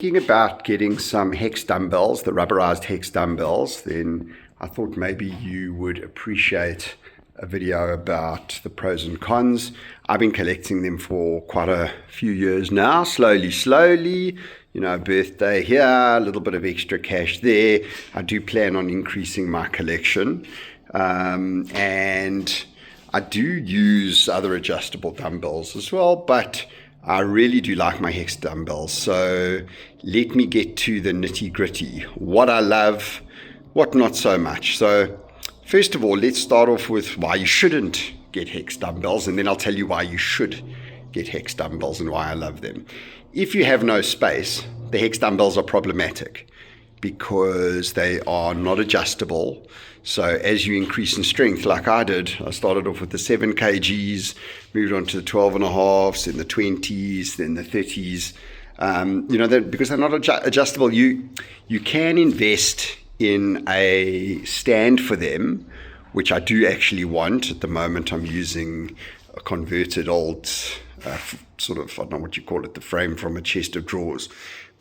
Thinking about getting some hex dumbbells, the rubberized hex dumbbells, then I thought maybe you would appreciate a video about the pros and cons. I've been collecting them for quite a few years now, slowly, birthday here, a little bit of extra cash there. I do plan on increasing my collection, and I do use other adjustable dumbbells as well, but I really do like my hex dumbbells. So let me get to the nitty gritty. What I love, what not so much. So first of all, let's start off with why you shouldn't get hex dumbbells, and then I'll tell you why you should get hex dumbbells and why I love them. If you have no space, the hex dumbbells are problematic because they are not adjustable. So as you increase in strength, like I did, I started off with the 7 kgs, moved on to the 12.5s, then the 20s, then the 30s. Because they're not adjustable, you can invest in a stand for them, which I do actually want. At the moment, I'm using a converted old I don't know what you call it, the frame from a chest of drawers.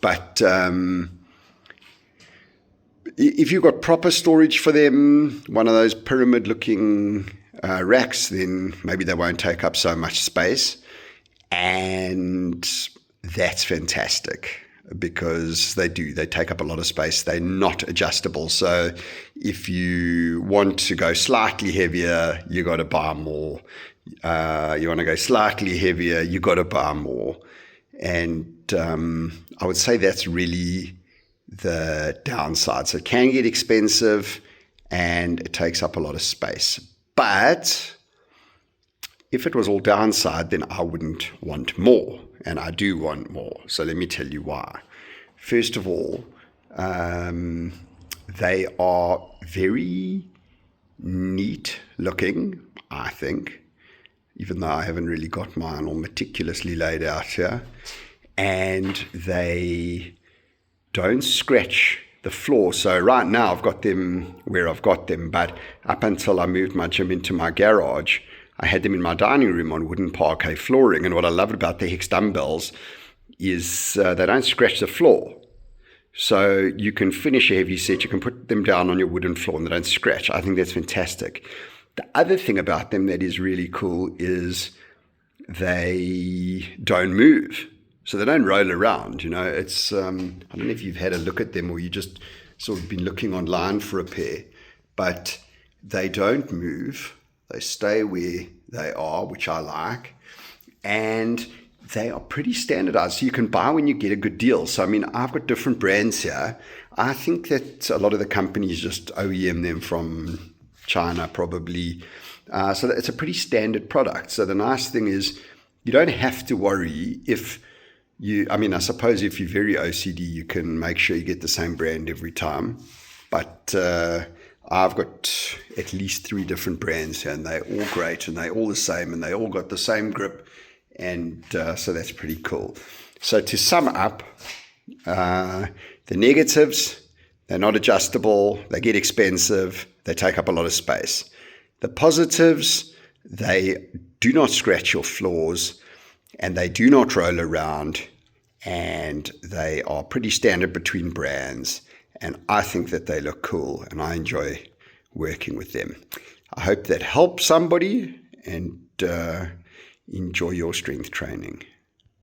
But if you've got proper storage for them, one of those pyramid-looking racks, then maybe they won't take up so much space. And that's fantastic because they take up a lot of space. They're not adjustable. So if you want to go slightly heavier, you got to buy more. You want to go slightly heavier, you got to buy more. And I would say that's really the downside. So it can get expensive and it takes up a lot of space. But if it was all downside, then I wouldn't want more. And I do want more. So let me tell you why. First of all, they are very neat looking, I think, even though I haven't really got mine all meticulously laid out here. And they don't scratch the floor. So right now I've got them where I've got them, but up until I moved my gym into my garage, I had them in my dining room on wooden parquet flooring. And what I loved about the hex dumbbells is they don't scratch the floor. So you can finish a heavy set, you can put them down on your wooden floor and they don't scratch. I think that's fantastic. The other thing about them that is really cool is they don't move. So they don't roll around, It's I don't know if you've had a look at them or you just sort of been looking online for a pair, but they don't move. They stay where they are, which I like. And they are pretty standardized. So you can buy when you get a good deal. So, I've got different brands here. I think that a lot of the companies just OEM them from China probably. So it's a pretty standard product. So the nice thing is you don't have to worry if I suppose if you're very OCD, you can make sure you get the same brand every time. But I've got at least 3 different brands here, and they're all great, and they're all the same, and they all got the same grip. And so that's pretty cool. So to sum up, the negatives, they're not adjustable, they get expensive, they take up a lot of space. The positives, they do not scratch your floors, and they do not roll around, and they are pretty standard between brands. And I think that they look cool, and I enjoy working with them. I hope that helps somebody, and enjoy your strength training.